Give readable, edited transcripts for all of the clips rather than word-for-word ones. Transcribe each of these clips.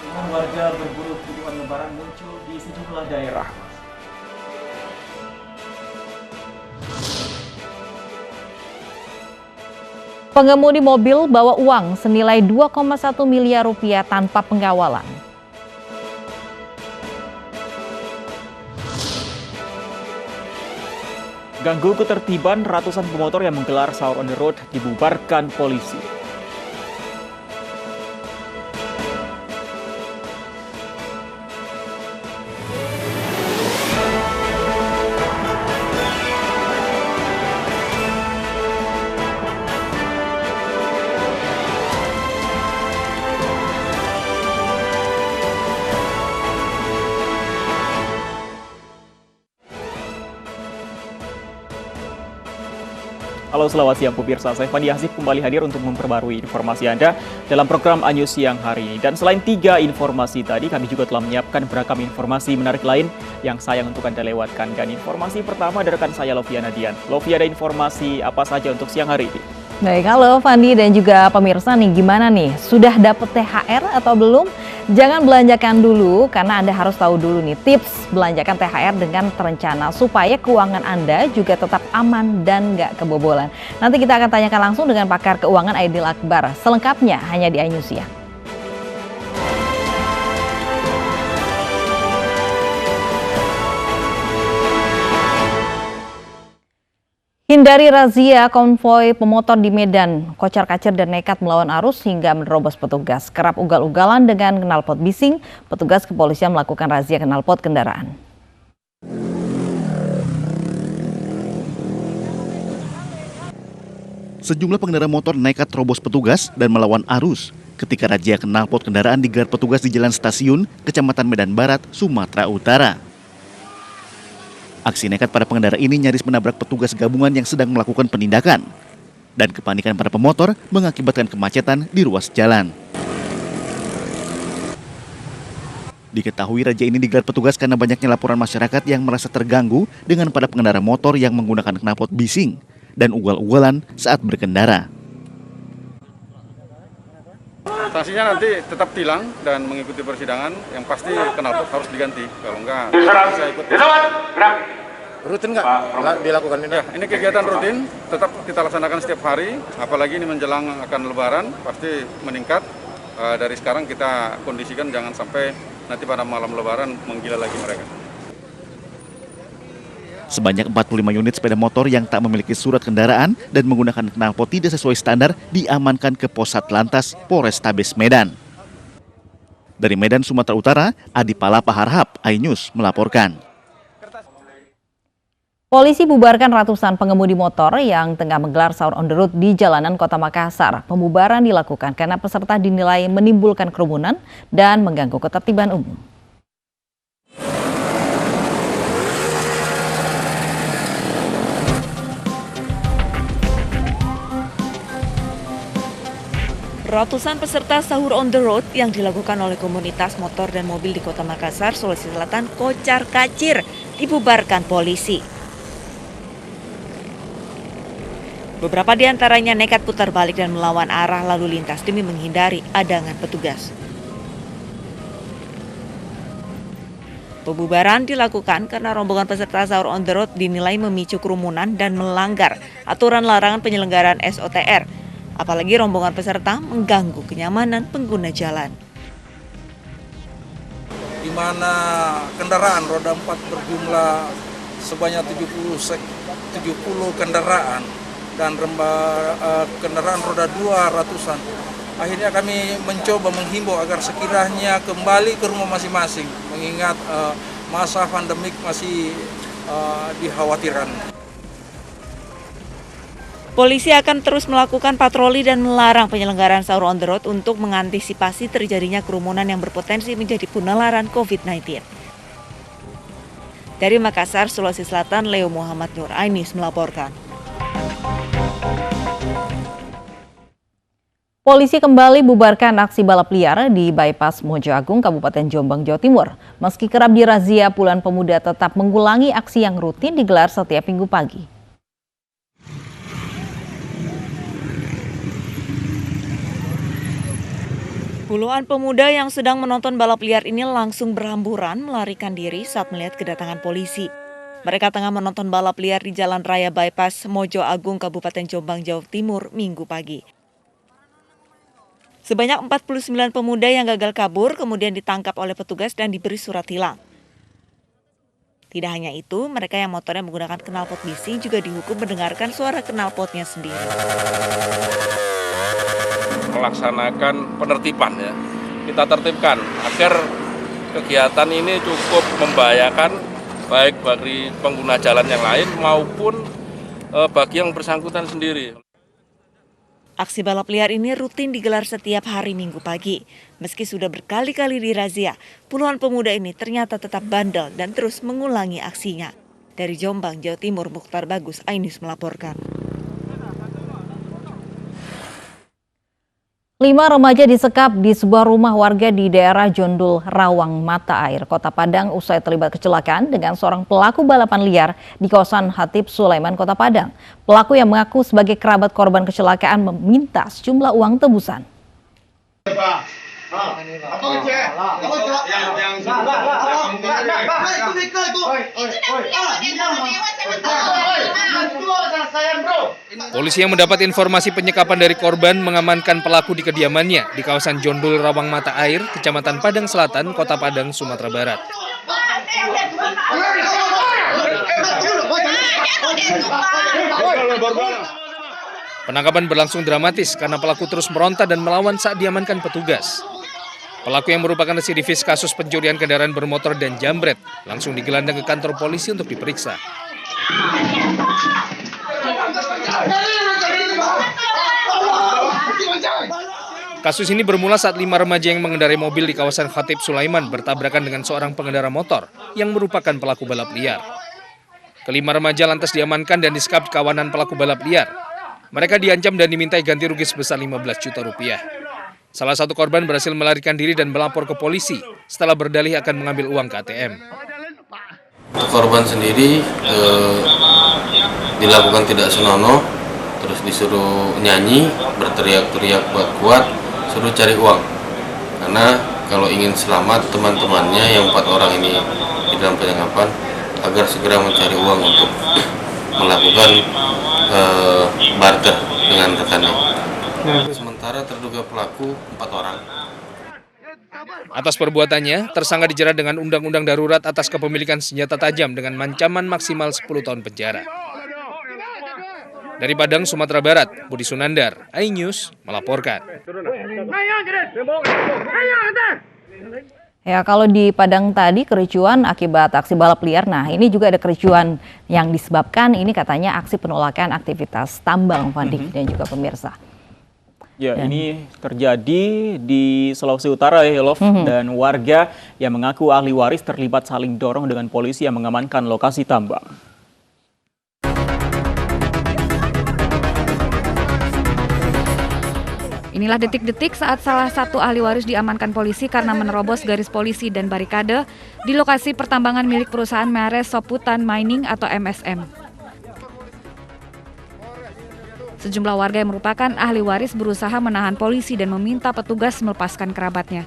Warga berburu kebutuhan lebaran muncul di sejumlah daerah. Pengemudi mobil bawa uang senilai 2,1 miliar rupiah tanpa pengawalan. Ganggu ketertiban, ratusan pemotor yang menggelar sahur on the road dibubarkan polisi. Halo, selamat siang pemirsa. Saya Fandi Hasif kembali hadir untuk memperbarui informasi Anda dalam program Anyus Siang hari ini. Dan selain 3 informasi tadi, kami juga telah menyiapkan beragam informasi menarik lain yang sayang untuk Anda lewatkan. Dan informasi pertama dari rekan saya Lovia Nadian. Lovia, ada informasi apa saja untuk siang hari ini? Baik, halo Fandi dan juga pemirsa nih, gimana nih? Sudah dapat THR atau belum? Jangan belanjakan dulu karena Anda harus tahu dulu nih tips belanjakan THR dengan terencana supaya keuangan Anda juga tetap aman dan nggak kebobolan. Nanti kita akan tanyakan langsung dengan pakar keuangan Aidil Akbar. Selengkapnya hanya di iNews Siang. Hindari razia konvoi pemotor di Medan, kocar-kacir dan nekat melawan arus hingga menerobos petugas. Kerap ugal-ugalan dengan knalpot bising, petugas kepolisian melakukan razia knalpot kendaraan. Sejumlah pengendara motor nekat terobos petugas dan melawan arus ketika razia knalpot kendaraan digelar petugas di Jalan Stasiun, Kecamatan Medan Barat, Sumatera Utara. Aksi nekat para pengendara ini nyaris menabrak petugas gabungan yang sedang melakukan penindakan. Dan kepanikan para pemotor mengakibatkan kemacetan di ruas jalan. Diketahui razia ini digelar petugas karena banyaknya laporan masyarakat yang merasa terganggu dengan para pengendara motor yang menggunakan knalpot bising dan ugal-ugalan saat berkendara. Sanksinya nanti tetap tilang dan mengikuti persidangan, yang pasti knalpot harus diganti, kalau enggak bisa ikut. Rutin nggak dilakukan ini? Ya, ini kegiatan rutin, tetap kita laksanakan setiap hari, apalagi ini menjelang akan lebaran, pasti meningkat. Dari sekarang kita kondisikan jangan sampai nanti pada malam lebaran menggila lagi mereka. Sebanyak 45 unit sepeda motor yang tak memiliki surat kendaraan dan menggunakan knalpot tidak sesuai standar diamankan ke Pos Satlantas Polrestabes Medan. Dari Medan, Sumatera Utara, Adi Palapa Harhap, iNews melaporkan. Polisi bubarkan ratusan pengemudi motor yang tengah menggelar sahur on the road di jalanan Kota Makassar. Pembubaran dilakukan karena peserta dinilai menimbulkan kerumunan dan mengganggu ketertiban umum. Ratusan peserta sahur on the road yang dilakukan oleh komunitas motor dan mobil di Kota Makassar, Sulawesi Selatan kocar-kacir dibubarkan polisi. Beberapa di antaranya nekat putar balik dan melawan arah lalu lintas demi menghindari adangan petugas. Pembubaran dilakukan karena rombongan peserta sahur on the road dinilai memicu kerumunan dan melanggar aturan larangan penyelenggaraan SOTR. Apalagi rombongan peserta mengganggu kenyamanan pengguna jalan. Di mana kendaraan roda 4 berjumlah sebanyak 70 kendaraan dan kendaraan roda 2 ratusan. Akhirnya kami mencoba menghimbau agar sekiranya kembali ke rumah masing-masing, mengingat masa pandemik masih dikhawatirkan. Polisi akan terus melakukan patroli dan melarang penyelenggaraan sahur on the road untuk mengantisipasi terjadinya kerumunan yang berpotensi menjadi penularan COVID-19. Dari Makassar, Sulawesi Selatan, Leo Muhammad Nur Ainis melaporkan. Polisi kembali bubarkan aksi balap liar di bypass Mojo Agung, Kabupaten Jombang, Jawa Timur. Meski kerap dirazia, puluhan pemuda tetap mengulangi aksi yang rutin digelar setiap Minggu pagi. Puluhan pemuda yang sedang menonton balap liar ini langsung berhamburan melarikan diri saat melihat kedatangan polisi. Mereka tengah menonton balap liar di Jalan Raya Bypass Mojo Agung, Kabupaten Jombang, Jawa Timur, Minggu pagi. Sebanyak 49 pemuda yang gagal kabur kemudian ditangkap oleh petugas dan diberi surat hilang. Tidak hanya itu, mereka yang motornya menggunakan knalpot bising juga dihukum mendengarkan suara knalpotnya sendiri. Melaksanakan penertiban ya. Kita tertibkan agar kegiatan ini cukup membahayakan baik bagi pengguna jalan yang lain maupun bagi yang bersangkutan sendiri. Aksi balap liar ini rutin digelar setiap hari Minggu pagi. Meski sudah berkali-kali dirazia, puluhan pemuda ini ternyata tetap bandel dan terus mengulangi aksinya. Dari Jombang, Jawa Timur, Mukhtar Bagus, iNews melaporkan. 5 remaja disekap di sebuah rumah warga di daerah Jondul, Rawang Mata Air, Kota Padang usai terlibat kecelakaan dengan seorang pelaku balapan liar di kawasan Hatip Sulaiman, Kota Padang. Pelaku yang mengaku sebagai kerabat korban kecelakaan meminta sejumlah uang tebusan. Polisi yang mendapat informasi penyekapan dari korban mengamankan pelaku di kediamannya di kawasan Jondul Rawang Mata Air, Kecamatan Padang Selatan, Kota Padang, Sumatera Barat. Penangkapan berlangsung dramatis karena pelaku terus meronta dan melawan saat diamankan petugas. Pelaku yang merupakan residivis kasus pencurian kendaraan bermotor dan jambret langsung digelandang ke kantor polisi untuk diperiksa. Kasus ini bermula saat 5 remaja yang mengendarai mobil di kawasan Hatip Sulaiman bertabrakan dengan seorang pengendara motor yang merupakan pelaku balap liar. Kelima remaja lantas diamankan dan disekap kawanan pelaku balap liar. Mereka diancam dan dimintai ganti rugi sebesar 15 juta rupiah. Salah satu korban berhasil melarikan diri dan melapor ke polisi setelah berdalih akan mengambil uang ke ATM. Korban sendiri dilakukan tidak senonoh, terus disuruh nyanyi, berteriak-teriak kuat, suruh cari uang. Karena kalau ingin selamat teman-temannya yang 4 orang ini di dalam penangkapan agar segera mencari uang untuk melakukan barter dengan rekannya. Sementara terduga pelaku 4 orang. Atas perbuatannya, tersangka dijerat dengan Undang-Undang Darurat atas kepemilikan senjata tajam dengan ancaman maksimal 10 tahun penjara. Dari Padang, Sumatera Barat, Budi Sunandar, iNews melaporkan. Ya, kalau di Padang tadi kericuan akibat aksi balap liar, nah ini juga ada kericuan yang disebabkan ini katanya aksi penolakan aktivitas tambang, Fandi dan juga pemirsa. Ya, ini terjadi di Sulawesi Utara ya, Love, dan warga yang mengaku ahli waris terlibat saling dorong dengan polisi yang mengamankan lokasi tambang. Inilah detik-detik saat salah satu ahli waris diamankan polisi karena menerobos garis polisi dan barikade di lokasi pertambangan milik perusahaan Mares Soputan Mining atau MSM. Sejumlah warga yang merupakan ahli waris berusaha menahan polisi dan meminta petugas melepaskan kerabatnya.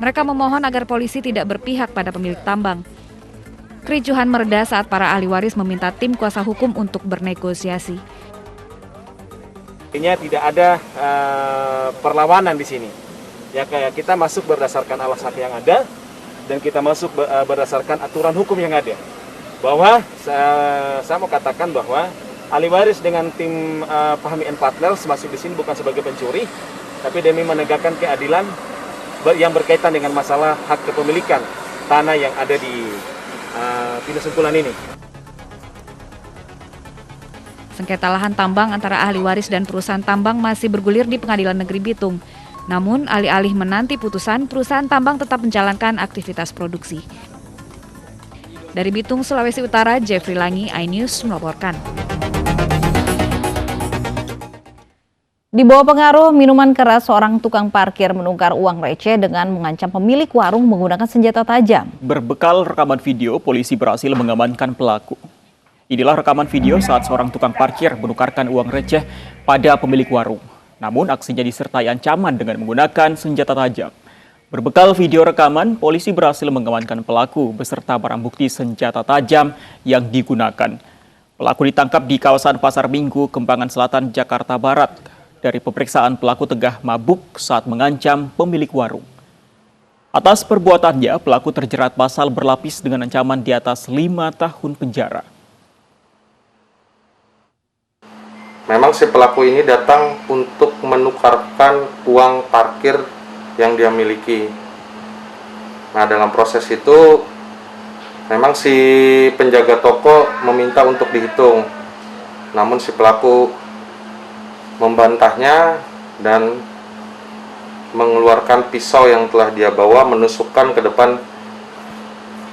Mereka memohon agar polisi tidak berpihak pada pemilik tambang. Kericuhan mereda saat para ahli waris meminta tim kuasa hukum untuk bernegosiasi. Tidak ada perlawanan di sini. Ya, kayak kita masuk berdasarkan alasan yang ada dan kita masuk berdasarkan aturan hukum yang ada. Bahwa saya mau katakan bahwa ahli waris dengan tim Fahmi and Partners masuk di sini bukan sebagai pencuri, tapi demi menegakkan keadilan yang berkaitan dengan masalah hak kepemilikan tanah yang ada di Pindah Sengkulan ini. Sengketa lahan tambang antara ahli waris dan perusahaan tambang masih bergulir di Pengadilan Negeri Bitung. Namun, alih-alih menanti putusan, perusahaan tambang tetap menjalankan aktivitas produksi. Dari Bitung, Sulawesi Utara, Jeffrey Langi, iNews melaporkan. Di bawah pengaruh minuman keras, seorang tukang parkir menukar uang receh dengan mengancam pemilik warung menggunakan senjata tajam. Berbekal rekaman video, polisi berhasil mengamankan pelaku. Inilah rekaman video saat seorang tukang parkir menukarkan uang receh pada pemilik warung. Namun aksinya disertai ancaman dengan menggunakan senjata tajam. Berbekal video rekaman, polisi berhasil mengamankan pelaku beserta barang bukti senjata tajam yang digunakan. Pelaku ditangkap di kawasan Pasar Minggu, Kembangan Selatan, Jakarta Barat. Dari pemeriksaan, pelaku tengah mabuk saat mengancam pemilik warung. Atas perbuatannya, pelaku terjerat pasal berlapis dengan ancaman di atas 5 tahun penjara. Memang si pelaku ini datang untuk menukarkan uang parkir yang dia miliki. Nah, dalam proses itu memang si penjaga toko meminta untuk dihitung. Namun si pelaku membantahnya dan mengeluarkan pisau yang telah dia bawa, menusukkan ke depan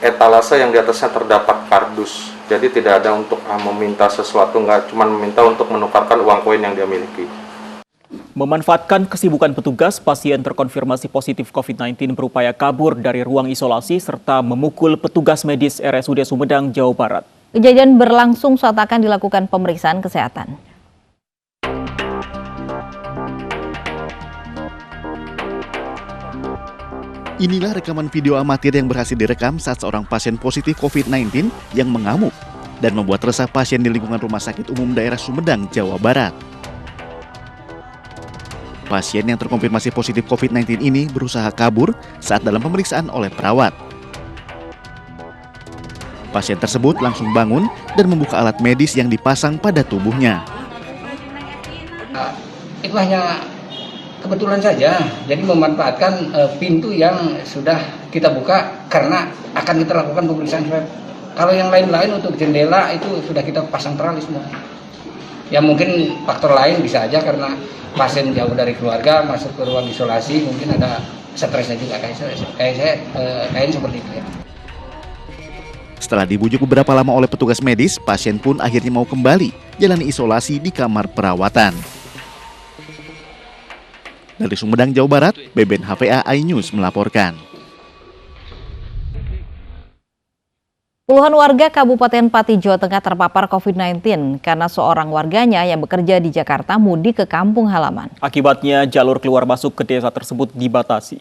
etalase yang di atasnya terdapat kardus. Jadi tidak ada untuk meminta sesuatu, nggak cuma meminta untuk menukarkan uang koin yang dia miliki. Memanfaatkan kesibukan petugas, pasien terkonfirmasi positif COVID-19 berupaya kabur dari ruang isolasi serta memukul petugas medis RSUD Sumedang, Jawa Barat. Kejadian berlangsung saat akan dilakukan pemeriksaan kesehatan. Inilah rekaman video amatir yang berhasil direkam saat seorang pasien positif COVID-19 yang mengamuk dan membuat resah pasien di lingkungan Rumah Sakit Umum Daerah Sumedang, Jawa Barat. Pasien yang terkonfirmasi positif COVID-19 ini berusaha kabur saat dalam pemeriksaan oleh perawat. Pasien tersebut langsung bangun dan membuka alat medis yang dipasang pada tubuhnya. Itu hanya kebetulan saja, jadi memanfaatkan pintu yang sudah kita buka karena akan kita lakukan pemeriksaan swab. Kalau yang lain-lain untuk jendela itu sudah kita pasang teralis semua. Ya mungkin faktor lain bisa aja karena pasien jauh dari keluarga masuk ke ruang isolasi, mungkin ada stresnya juga kayaknya seperti itu ya. Setelah dibujuk beberapa lama oleh petugas medis, pasien pun akhirnya mau kembali jalani isolasi di kamar perawatan. Dari Sumedang, Jawa Barat, Beben HVA iNews melaporkan. Puluhan warga Kabupaten Pati, Jawa Tengah terpapar COVID-19 karena seorang warganya yang bekerja di Jakarta mudik ke kampung halaman. Akibatnya jalur keluar masuk ke desa tersebut dibatasi.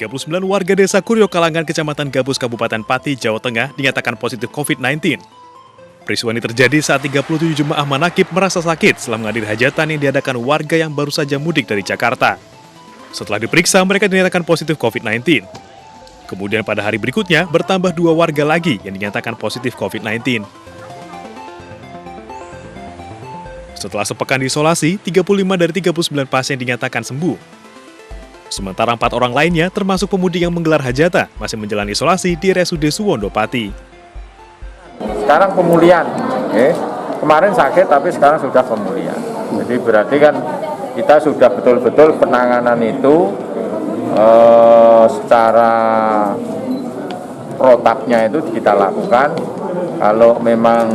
Sembilan warga desa Kuryo Kalangan, Kecamatan Gabus, Kabupaten Pati, Jawa Tengah dinyatakan positif COVID-19. Peristiwa ini terjadi saat 37 jemaah manakib merasa sakit setelah menghadiri hajatan yang diadakan warga yang baru saja mudik dari Jakarta. Setelah diperiksa, mereka dinyatakan positif COVID-19. Kemudian pada hari berikutnya, bertambah 2 warga lagi yang dinyatakan positif COVID-19. Setelah sepekan diisolasi, 35 dari 39 pasien dinyatakan sembuh. Sementara 4 orang lainnya, termasuk pemudik yang menggelar hajatan, masih menjalani isolasi di RSUD Suwondo Pati. Sekarang pemulihan, kemarin sakit tapi sekarang sudah pemulihan. Jadi berarti kan kita sudah betul-betul penanganan itu secara protapnya itu kita lakukan. Kalau memang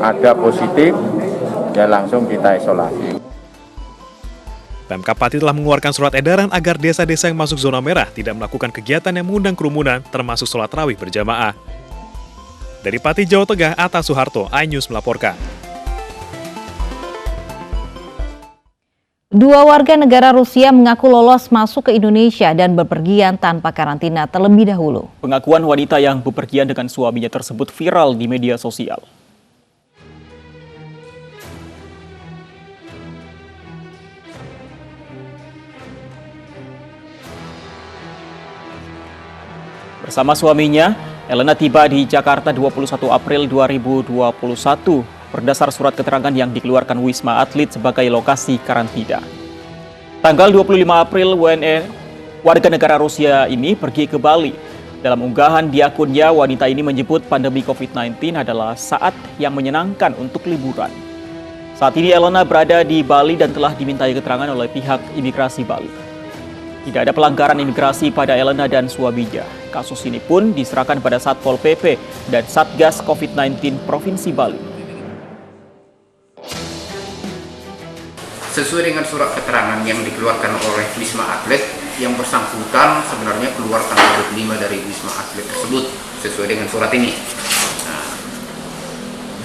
ada positif, ya langsung kita isolasi. Pemkab Pati telah mengeluarkan surat edaran agar desa-desa yang masuk zona merah tidak melakukan kegiatan yang mengundang kerumunan, termasuk sholat tarawih berjamaah. Dari Pati, Jawa Tengah, Atta Soeharto, iNews melaporkan. 2 warga negara Rusia mengaku lolos masuk ke Indonesia dan bepergian tanpa karantina terlebih dahulu. Pengakuan wanita yang bepergian dengan suaminya tersebut viral di media sosial. Bersama suaminya, Elena tiba di Jakarta 21 April 2021 berdasar surat keterangan yang dikeluarkan Wisma Atlet sebagai lokasi karantina. Tanggal 25 April, WNE, warga negara Rusia ini pergi ke Bali. Dalam unggahan di akunnya, wanita ini menyebut pandemi COVID-19 adalah saat yang menyenangkan untuk liburan. Saat ini Elena berada di Bali dan telah dimintai keterangan oleh pihak imigrasi Bali. Tidak ada pelanggaran imigrasi pada Elena dan suaminya. Kasus ini pun diserahkan pada Satpol PP dan Satgas COVID-19 Provinsi Bali. Sesuai dengan surat keterangan yang dikeluarkan oleh Wisma Atlet, yang bersangkutan sebenarnya keluar tanggal 25 dari Wisma Atlet tersebut, sesuai dengan surat ini. Nah,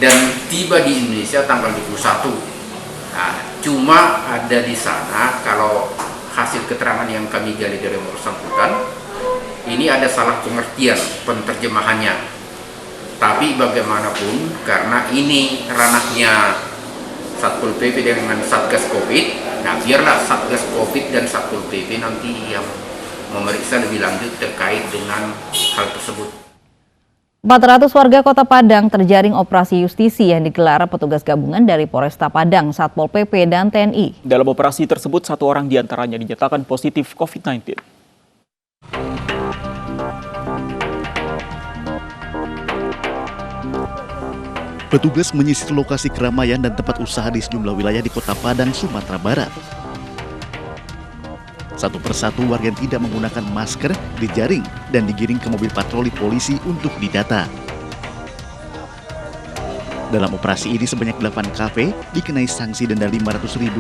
dan tiba di Indonesia tanggal 21. Nah, cuma ada di sana kalau hasil keterangan yang kami gali dari yang bersangkutan, ini ada salah pengertian penerjemahannya. Tapi bagaimanapun karena ini ranahnya Satpol PP dengan Satgas Covid, nah biarlah Satgas Covid dan Satpol PP nanti yang memeriksa lebih lanjut terkait dengan hal tersebut. 400 warga Kota Padang terjaring operasi justisi yang digelar petugas gabungan dari Polresta Padang, Satpol PP, dan TNI. Dalam operasi tersebut, 1 orang diantaranya dinyatakan positif COVID-19. Petugas menyisir lokasi keramaian dan tempat usaha di sejumlah wilayah di Kota Padang, Sumatera Barat. Satu persatu warga yang tidak menggunakan masker dijaring dan digiring ke mobil patroli polisi untuk didata. Dalam operasi ini sebanyak 8 kafe dikenai sanksi denda Rp500.000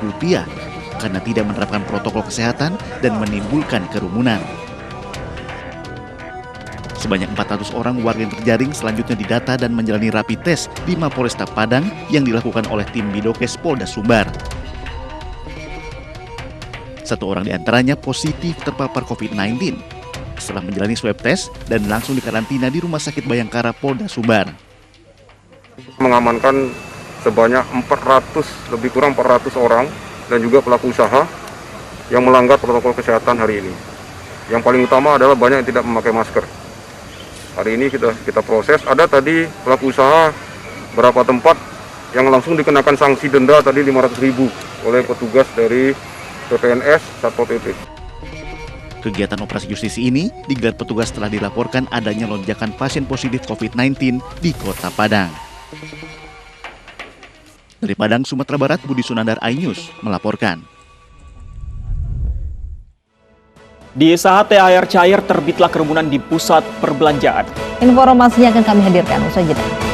karena tidak menerapkan protokol kesehatan dan menimbulkan kerumunan. Sebanyak 400 orang warga yang terjaring selanjutnya didata dan menjalani rapid test di Mapolresta Padang yang dilakukan oleh tim Bidokes Polda Sumbar. 1 orang diantaranya positif terpapar COVID-19 setelah menjalani swab test dan langsung dikarantina di Rumah Sakit Bayangkara Polda Sumbar. Mengamankan sebanyak 400, lebih kurang 400 orang dan juga pelaku usaha yang melanggar protokol kesehatan hari ini. Yang paling utama adalah banyak yang tidak memakai masker. Hari ini kita proses, ada tadi pelaku usaha berapa tempat yang langsung dikenakan sanksi denda tadi Rp500.000 oleh petugas dari PPNS Satpol PP. Kegiatan operasi justisi ini digelar petugas setelah dilaporkan adanya lonjakan pasien positif COVID-19 di Kota Padang. Dari Padang, Sumatera Barat, Budi Sunandar, iNews melaporkan. Di saat THR cair, terbitlah kerumunan di pusat perbelanjaan. Informasinya akan kami hadirkan usai jeda.